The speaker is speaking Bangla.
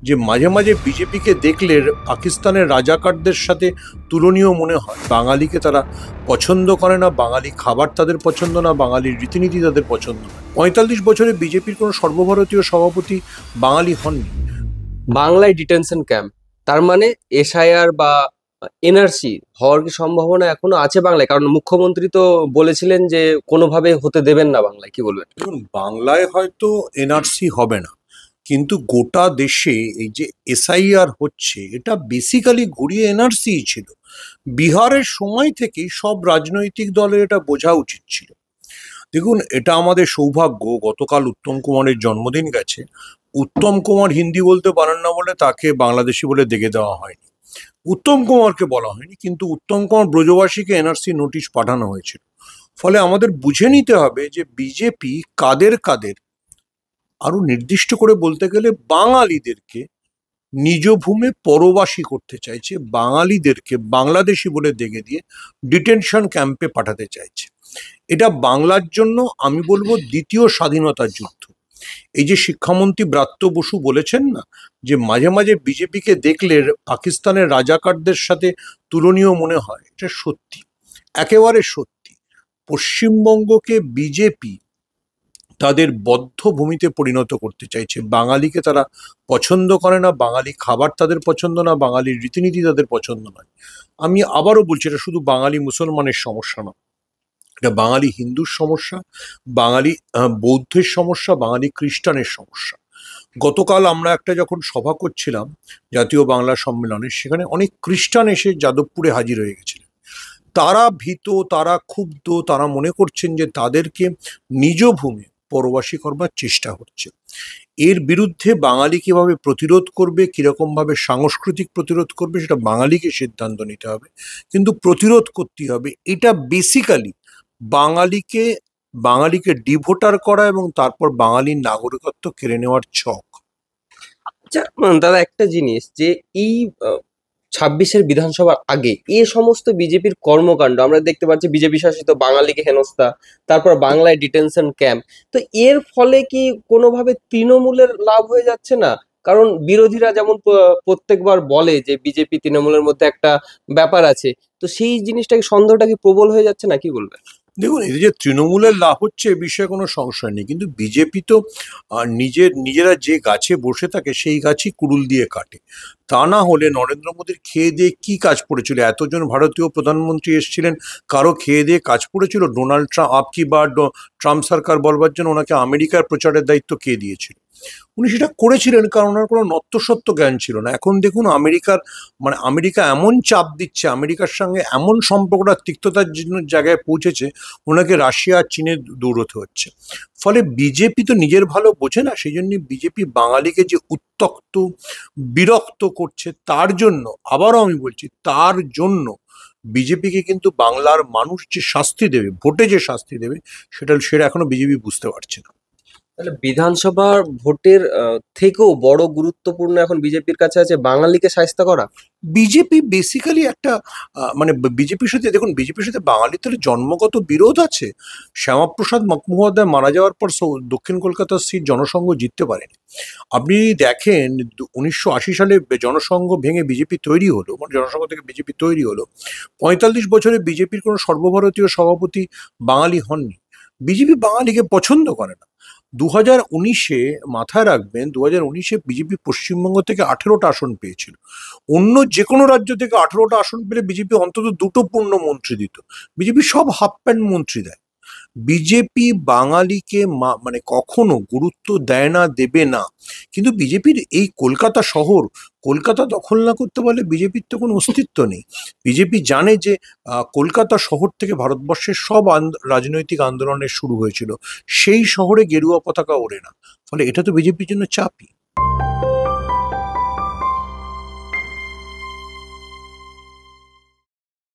যে মাঝে মাঝে বিজেপিকে দেখলে পাকিস্তানের রাজাকারদের সাথে তুলনীয় মনে হয়। বাঙালিকে তারা পছন্দ করে না, বাঙালি খাবার তাদের পছন্দ না, বাঙালির রীতিনীতি তাদের পছন্দ না। ৪৫ বছরে বিজেপির কোনো সর্বভারতীয় সভাপতি বাঙালি হননি। বাংলায় ডিটেনশন ক্যাম্প, তার মানে এসআইআর বা এনআরসি হওয়ার কি সম্ভাবনা এখনো আছে বাংলায়? কারণ মুখ্যমন্ত্রী তো বলেছিলেন যে কোনোভাবে হতে দেবেন না বাংলায়, কি বলবেন? দেখুন, বাংলায় হয়তো এনআরসি হবে না, কিন্তু গোটা দেশে এই যে এসআইআর হচ্ছে, এটা বেসিক্যালি ঘুরিয়ে এনআরসি ছিল। বিহারের সময় থেকেই সব রাজনৈতিক দলের এটা বোঝা উচিত ছিল। দেখুন, এটা আমাদের সৌভাগ্য, গতকাল উত্তম কুমারের জন্মদিন গেছে। উত্তম কুমার হিন্দি বলতে পারেন না বলে তাকে বাংলাদেশি বলে দেখে দেওয়া হয়নি, উত্তম কুমারকে বলা হয়নি, কিন্তু উত্তম কুমার ব্রজবাসীকে এনআরসি নোটিশ পাঠানো হয়েছিল। ফলে আমাদের বুঝে নিতে হবে যে বিজেপি কাদের কাদের, আরো নির্দিষ্ট করে বলতে গেলে বাঙালিদেরকে নিজ ভূমে পরবাসী করতে চাইছে, বাঙালিদেরকে বাংলাদেশি বলে দেখে দিয়ে ডিটেনশন ক্যাম্পে পাঠাতে চাইছে। এটা বাংলার জন্য আমি বলবো দ্বিতীয় স্বাধীনতার যুদ্ধ। এই যে শিক্ষামন্ত্রী ব্রাত্য বসু বলেছেন না, যে মাঝে মাঝে বিজেপিকে দেখলে পাকিস্তানের রাজাকারদের সাথে তুলনীয় মনে হয়, এটা সত্যি, একেবারে সত্যি। পশ্চিমবঙ্গকে বিজেপি তাদের বদ্ধ ভূমিতে পরিণত করতে চাইছে। বাঙালিকে তারা পছন্দ করে না, বাঙালি খাবার তাদের পছন্দ না, বাঙালির রীতিনীতি তাদের পছন্দ নয়। আমি আবারও বলছি, এটা শুধু বাঙালি মুসলমানের সমস্যা না, এটা বাঙালি হিন্দুর সমস্যা, বাঙালি বৌদ্ধের সমস্যা, বাঙালি খ্রিস্টানের সমস্যা। গতকাল আমরা একটা যখন সভা করছিলাম জাতীয় বাংলা সম্মেলনে, সেখানে অনেক খ্রিস্টান এসে যাদবপুরে হাজির হয়ে গেছিলেন। তারা ভীত, তারা ক্ষুব্ধ, তারা মনে করছেন যে তাদেরকে নিজ ভূমি পরবাসী করবার চেষ্টা হচ্ছে। এর বিরুদ্ধে বাঙালি কিভাবে প্রতিরোধ করবে, কিরকম ভাবে সাংস্কৃতিক প্রতিরোধ করবে, সেটা বাঙালিকে সিদ্ধান্ত নিতে হবে, কিন্তু প্রতিরোধ করতে হবে। এটা বেসিক্যালি বাঙালিকে বাঙালিকে ডিভোটার করা এবং তারপর বাঙালির নাগরিকত্ব কেড়ে নেওয়ার ছক। আচ্ছা দাদা, একটা জিনিস যে এই 26-এর বিধানসভার আগে এ সমস্ত বিজেপির কর্মকাণ্ড আমরা দেখতে পাচ্ছি, বিজেপি শাসিত বাঙালিকে হেনস্থা, তারপর বাংলায় ডিটেনশন ক্যাম্প, তো এর ফলে কি কোনোভাবে তৃণমূলের লাভ হয়ে যাচ্ছে না? কারণ বিরোধীরা যেমন প্রত্যেকবার বলে যে বিজেপি তৃণমূলের মধ্যে একটা ব্যাপার আছে, তো সেই জিনিসটাকে সন্দেহটা কি প্রবল হয়ে যাচ্ছে না, কি বলবেন? দেখুন, এই যে তৃণমূলের লাভ হচ্ছে এ বিষয়ে কোনো সংশয় নেই, কিন্তু বিজেপি তো নিজেরা যে গাছে বসে থাকে সেই গাছই কুড়ুল দিয়ে কাটে। তা না হলে নরেন্দ্র মোদীর খেয়ে দিয়ে কি কাজ পড়েছিল? এতজন ভারতীয় প্রধানমন্ত্রী এসেছিলেন, কারো খেয়ে দিয়ে কাজ পড়েছিল? ডোনাল্ড ট্রাম্প আপকি বা ট্রাম্প সরকার বলবার জন্য ওনাকে আমেরিকার প্রচারের দায়িত্ব কে দিয়েছিল? উনি সেটা করেছিলেন কারণ ওনার কোনো নত্যসত্ত্ব জ্ঞান ছিল না। এখন দেখুন, আমেরিকা এমন চাপ দিচ্ছে, আমেরিকার সঙ্গে এমন সম্পর্কটা তিক্ততার জায়গায় পৌঁছেছে, ওনাকে রাশিয়া আর চীনে দৌড়তে হচ্ছে। ফলে বিজেপি তো নিজের ভালো বোঝে না, সেই জন্য বিজেপি বাঙালিকে যে উত্তক্ত বিরক্ত করছে, তার জন্য, আবারও আমি বলছি, তার জন্য বিজেপিকে কিন্তু বাংলার মানুষ যে শাস্তি দেবে, ভোটে যে শাস্তি দেবে, সেটা এখনো বিজেপি বুঝতে পারছে না। তাহলে বিধানসভার ভোটের থেকেও বড় গুরুত্বপূর্ণ এখন বিজেপির কাছে আছে বাঙালিকে শায়েস্তা করা। বিজেপি বেসিক্যালি একটা মানে বিজেপির সাথে, দেখুন, বিজেপির সাথে বাঙালির তো জন্মগত বিরোধ আছে। শ্যামাপ্রসাদ মুখোপাধ্যায় মারা যাওয়ার পর দক্ষিণ কলকাতার সিট জনসংঘ জিততে পারেনি। আপনি দেখেন 1980 সালে জনসংঘ ভেঙে বিজেপি তৈরি হলো, মানে জনসংঘ থেকে বিজেপি তৈরি হলো। ৪৫ বছরে বিজেপির কোনো সর্বভারতীয় সভাপতি বাঙালি হননি। বিজেপি বাঙালিকে পছন্দ করে না। 2019-এ মাথায় রাখবেন, 2019-এ বিজেপি পশ্চিমবঙ্গ থেকে 18টা আসন পেয়েছিল। অন্য যে কোনো রাজ্য থেকে 18টা আসন পেলে বিজেপি অন্তত 2টো পূর্ণ মন্ত্রী দিত। বিজেপি সব হাফ প্যান্ট মন্ত্রী দেয়। বিজেপি বাঙালিকে মানে কখনো গুরুত্ব দেয় না, দেবে না। কিন্তু বিজেপির এই কলকাতা শহর, কলকাতা দখল না করতে পারলে বিজেপির তো কোনো অস্তিত্ব নেই। বিজেপি জানে যে কলকাতা শহর থেকে ভারতবর্ষের সব রাজনৈতিক আন্দোলনের শুরু হয়েছিল, সেই শহরে গেরুয়া পতাকা ওড়ে না। ফলে এটা তো বিজেপির জন্য চাপই।